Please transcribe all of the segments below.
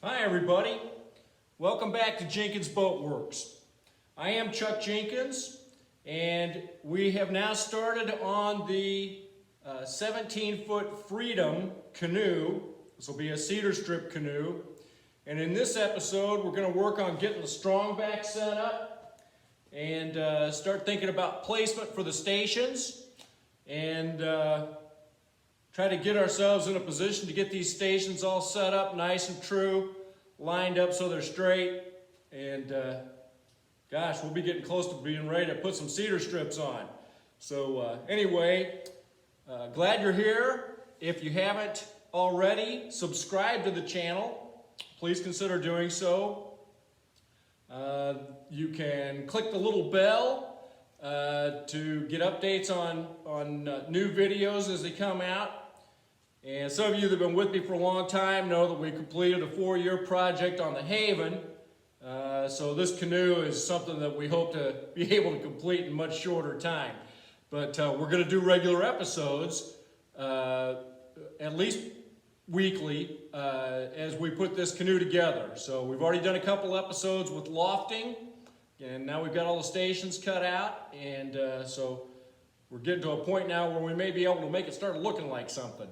Hi everybody, welcome back to Jenkins Boat Works. I am Chuck Jenkins and we have now started on the 17-foot Freedom canoe. This will be a cedar strip canoe, and in this episode we're going to work on getting the Strongback set up and start thinking about placement for the stations and try to get ourselves in a position to get these stations all set up nice and true, lined up so they're straight, and gosh, we'll be getting close to being ready to put some cedar strips on. So anyway, glad you're here. If you haven't already, subscribe to the channel. Please consider doing so. You can click the little bell to get updates on new videos as they come out. And some of you that have been with me for a long time know that we completed a 4-year project on the Haven. So this canoe is something that we hope to be able to complete in much shorter time. But we're going to do regular episodes, at least weekly, as we put this canoe together. So we've already done a couple episodes with lofting, and now we've got all the stations cut out. And so we're getting to a point now where we may be able to make it start looking like something.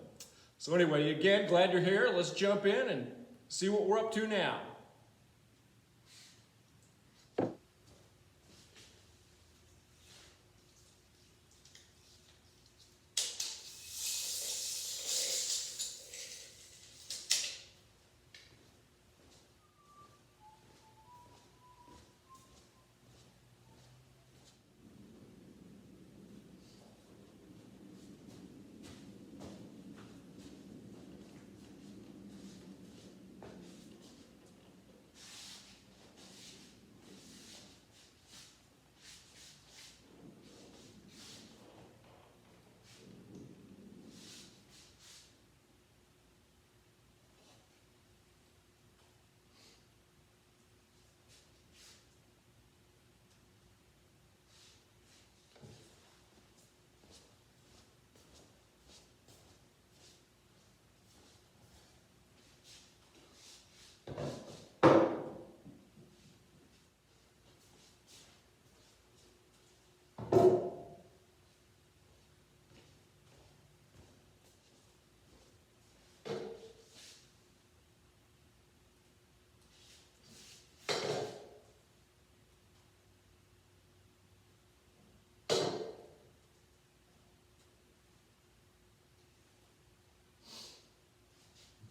So anyway, again, glad you're here. Let's jump in and see what we're up to now.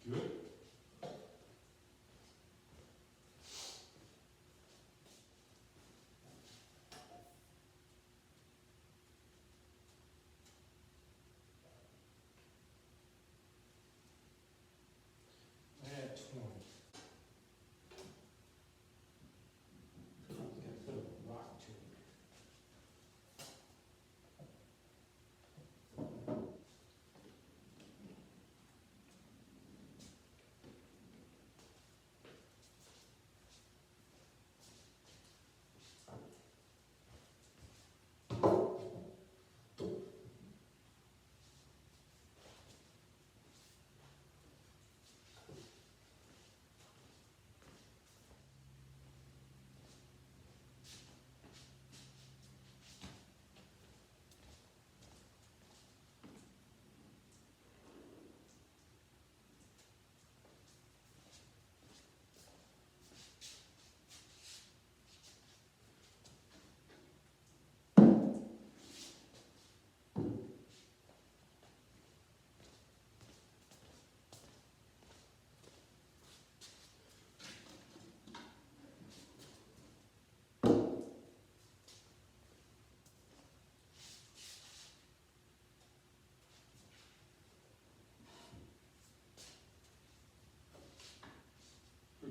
Good. Add 20. Got a bit of a rock to it.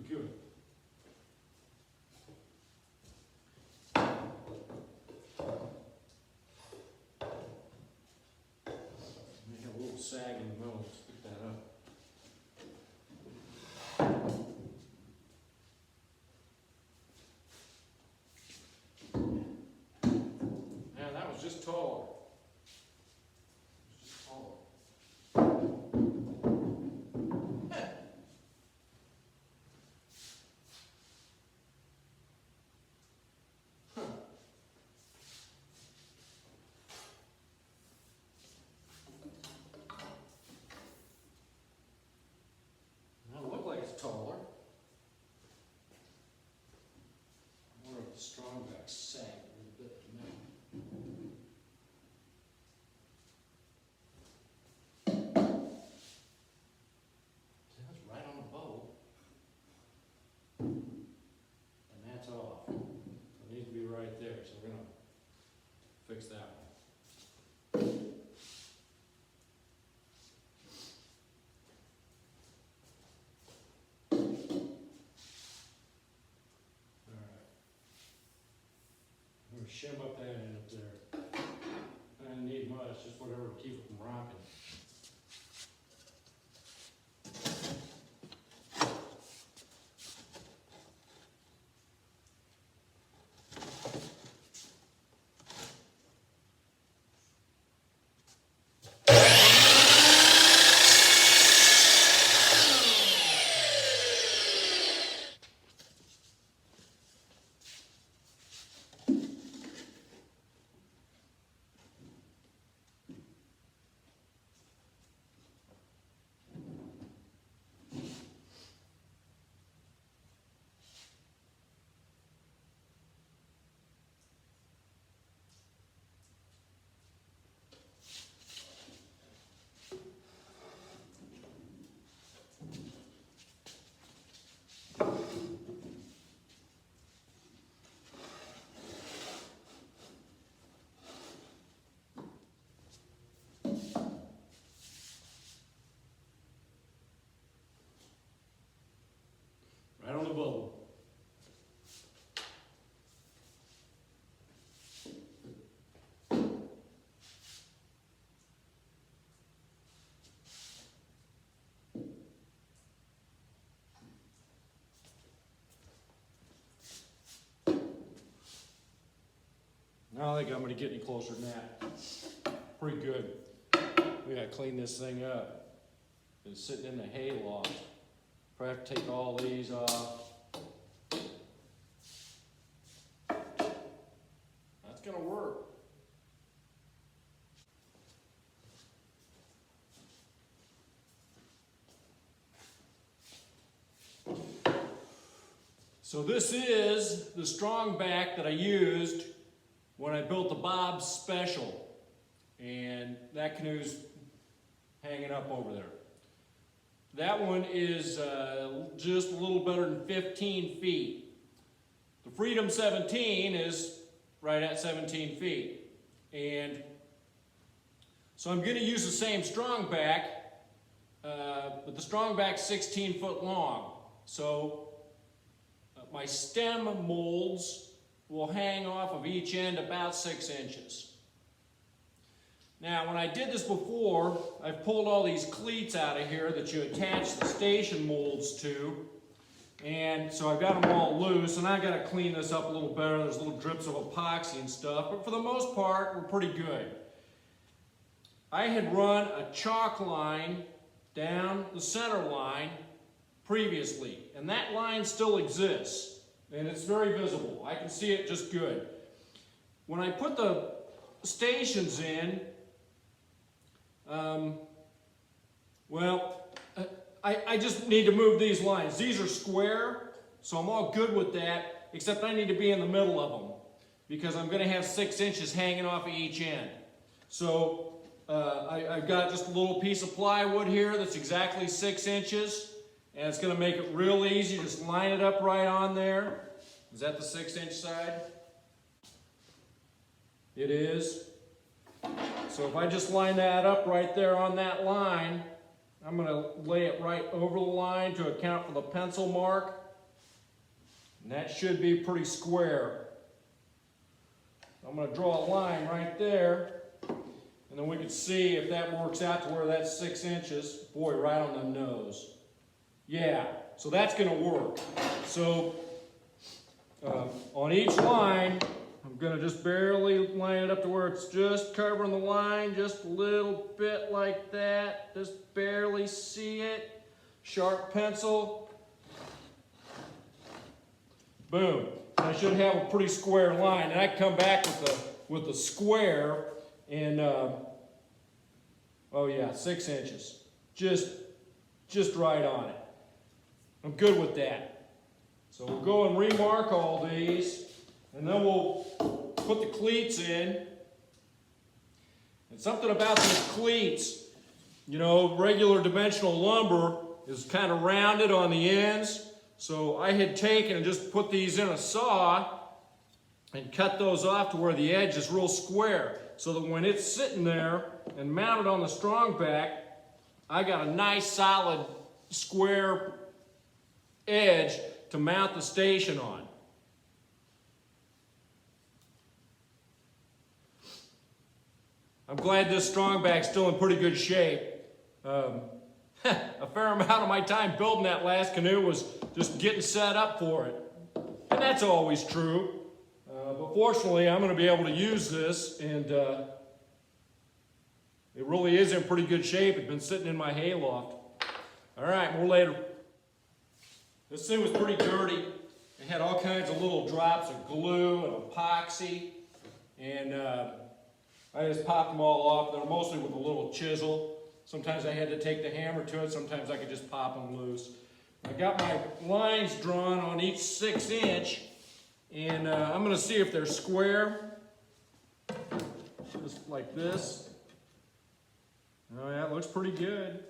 Good. May have a little sag in the middle. Let's pick that up. Man, that was just taller. Just taller. bubble. I don't think I'm going to get any closer than that. Pretty good. We got to clean this thing up. Been sitting in the hay loft. Probably have to take all these off. That's going to work. So this is the Strongback that I used when I built the Bob's Special. And that canoe's hanging up over there. That one is just a little better than 15 feet. The Freedom 17 is right at 17 feet. And so I'm going to use the same Strongback, but the Strongback's 16 foot long. So my stem molds will hang off of each end about 6 inches. Now, when I did this before, I've pulled all these cleats out of here that you attach the station molds to. And so I've got them all loose, and I've got to clean this up a little better. There's little drips of epoxy and stuff, but for the most part, we're pretty good. I had run a chalk line down the center line previously, and that line still exists. And it's very visible. I can see it just good. When I put the stations in, I just need to move these lines. These are square, so I'm all good with that, except I need to be in the middle of them because I'm going to have 6 inches hanging off of each end. So I've got just a little piece of plywood here that's exactly 6 inches. And it's going to make it real easy. Just line it up right on there. Is that the 6 inch side? It is. So if I just line that up right there on that line, I'm going to lay it right over the line to account for the pencil mark. And that should be pretty square. I'm going to draw a line right there. And then we can see if that works out to where that's 6 inches. Boy, right on the nose. Yeah, so that's going to work. So on each line, I'm going to just barely line it up to where it's just covering the line, just a little bit like that. Just barely see it. Sharp pencil. Boom. I should have a pretty square line. And I come back with the square and, oh yeah, 6 inches. Just right on it. I'm good with that. So we'll go and remark all these, and then we'll put the cleats in. And something about these cleats, you know, regular dimensional lumber is kind of rounded on the ends. So I had taken and just put these in a saw and cut those off to where the edge is real square. So that when it's sitting there and mounted on the Strongback, I got a nice solid square edge to mount the station on. I'm glad this Strongback's still in pretty good shape. A fair amount of my time building that last canoe was just getting set up for it. And that's always true. But fortunately, I'm going to be able to use this, and it really is in pretty good shape. It's been sitting in my hay loft. All right, more later. This thing was pretty dirty. It had all kinds of little drops of glue and epoxy. And I just popped them all off. They're mostly with a little chisel. Sometimes I had to take the hammer to it. Sometimes I could just pop them loose. I got my lines drawn on each 6 inch. And I'm going to see if they're square. Just like this. Oh yeah, it looks pretty good.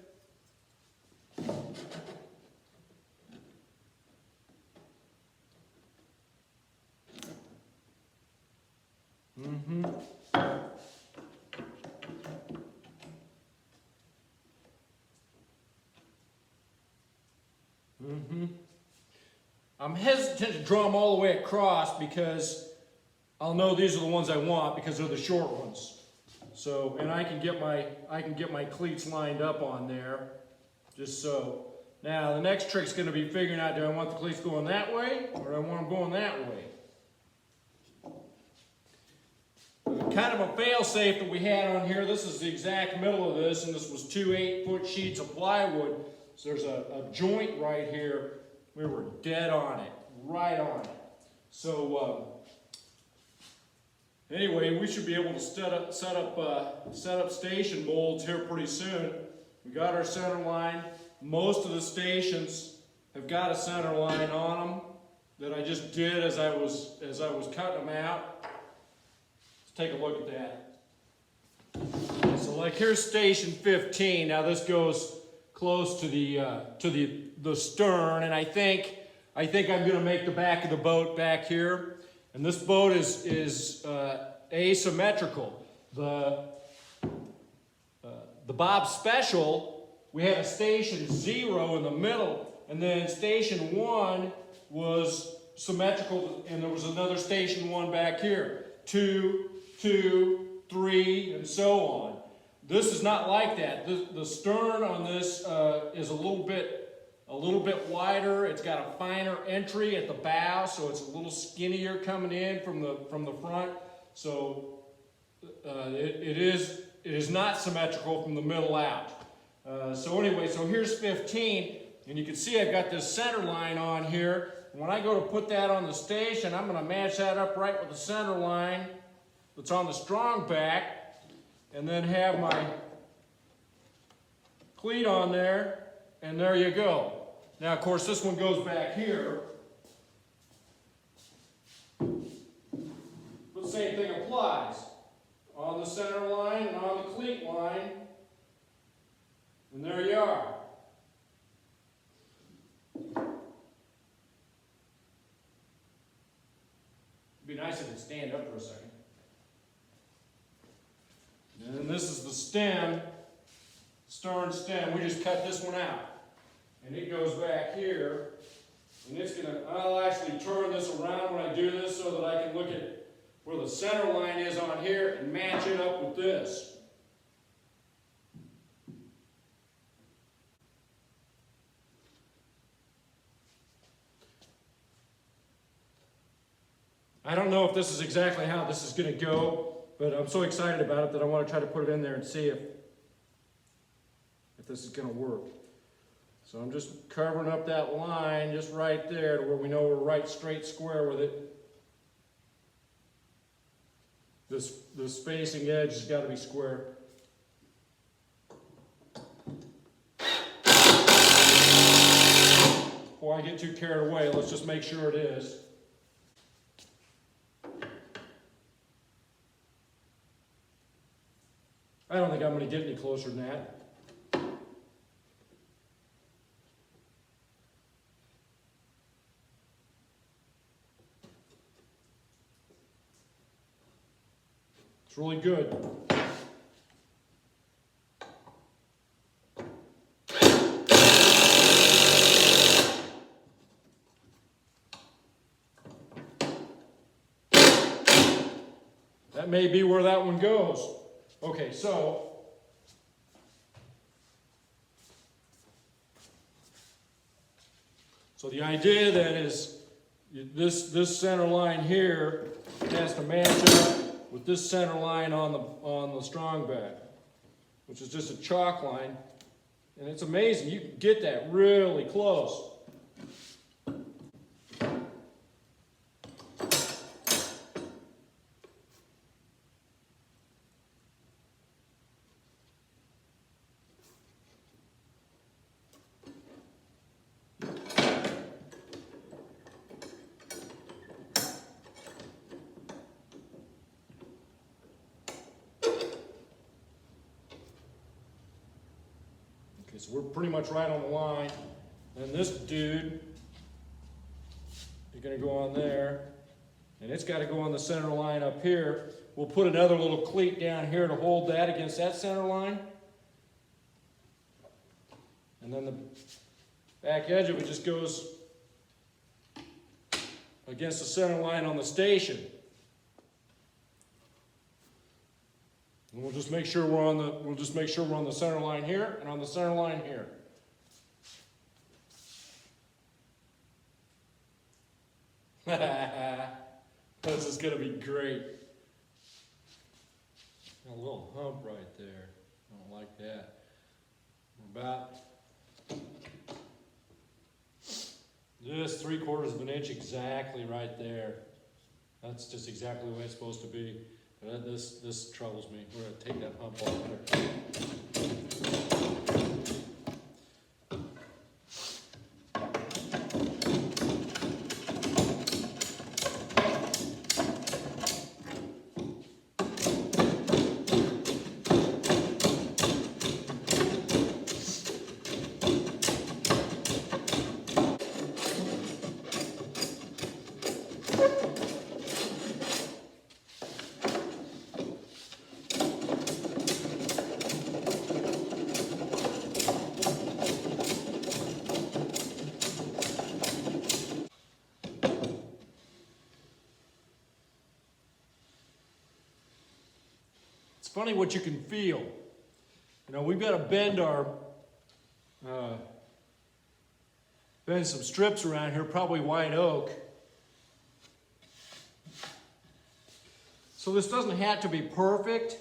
Mm-hmm. Mm-hmm. I'm hesitant to draw them all the way across because I'll know these are the ones I want because they're the short ones. So, and I can get my cleats lined up on there, just so. Now the next trick's going to be figuring out, do I want the cleats going that way or do I want them going that way? Kind of a fail-safe that we had on here. This is the exact middle of this, and this was 2 8-foot sheets of plywood. So there's a joint right here. We were dead on it, right on it. So anyway, we should be able to set up station molds here pretty soon. We got our center line. Most of the stations have got a center line on them that I just did as I was cutting them out. Take a look at that. So like here's station 15. Now this goes close to the stern, and I think I'm going to make the back of the boat back here. And this boat is asymmetrical. The Bob Special, we had a station 0 in the middle, and then station 1 was symmetrical, and there was another station 1 back here. 2, 2, 3, and so on. This is not like that. The stern on this is a little bit wider. It's got a finer entry at the bow, so it's a little skinnier coming in from the front. So it is not symmetrical from the middle out. So anyway, so here's 15, and you can see I've got this center line on here. When I go to put that on the station, I'm going to match that up right with the center line that's on the Strongback, and then have my cleat on there, and there you go. Now, of course, this one goes back here, but the same thing applies on the center line and on the cleat line, and there you are. It'd be nice if it stand up for a second. And then this is the stem, stern stem. We just cut this one out. And it goes back here. And I'll actually turn this around when I do this so that I can look at where the center line is on here and match it up with this. I don't know if this is exactly how this is going to go, but I'm so excited about it that I want to try to put it in there and see if this is going to work. So I'm just covering up that line just right there to where we know we're right straight square with it. The spacing edge has got to be square. Before I get too carried away, let's just make sure it is. I don't think I'm going to get any closer than that. It's really good. That may be where that one goes. Okay, so the idea then is this center line here has to match up with this center line on the Strongback, which is just a chalk line, and it's amazing. You can get that really close. So we're pretty much right on the line. And this dude is going to go on there. And it's got to go on the center line up here. We'll put another little cleat down here to hold that against that center line. And then the back edge of it just goes against the center line on the station. And we'll just make sure we're on the center line here and on the center line here. This is going to be great. A little hump right there. I don't like that. We're about just 3/4 of an inch exactly right there. That's just exactly the way it's supposed to be. But this troubles me. We're going to take that hump off there. It's funny what you can feel. You know, we've got to bend some strips around here, probably white oak. So this doesn't have to be perfect,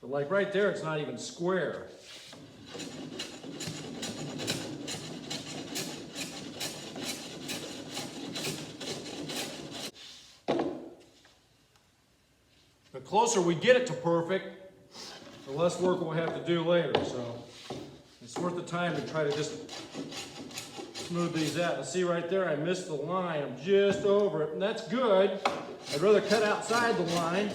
but like right there, it's not even square. The closer we get it to perfect, the less work we'll have to do later. So it's worth the time to try to just smooth these out. And see right there, I missed the line. I'm just over it, and that's good. I'd rather cut outside the line.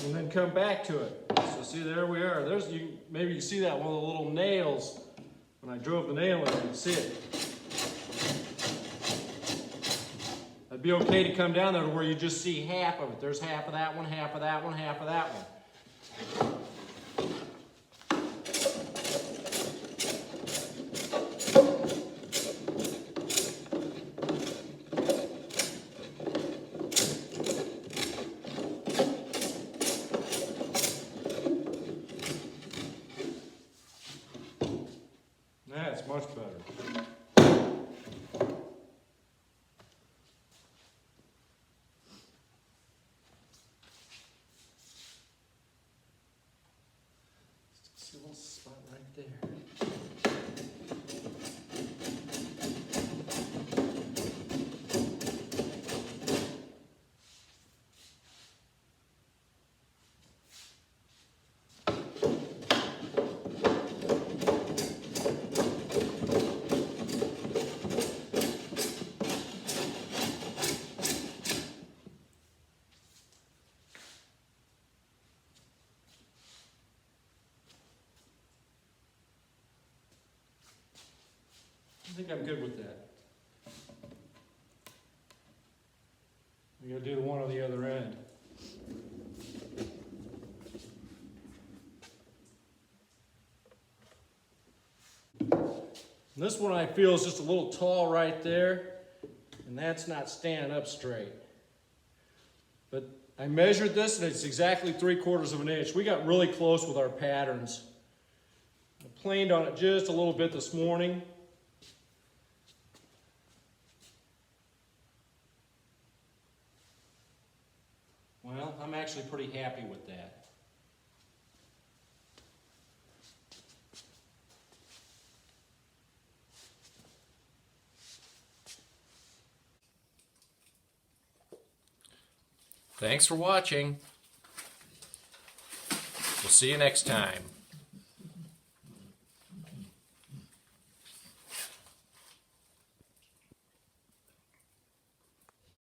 And then come back to it. So see, there we are. Maybe you see that one of the little nails. When I drove the nail in, you can see it. It'd be okay to come down there to where you just see half of it. There's half of that one, half of that one, half of that one. That's much better. See a little spot right there. I think I'm good with that. We gotta do the one on the other end. And this one I feel is just a little tall right there, and that's not standing up straight. But I measured this and it's exactly 3/4 of an inch. We got really close with our patterns. I planed on it just a little bit this morning. Well, I'm actually pretty happy with that. Thanks for watching. We'll see you next time.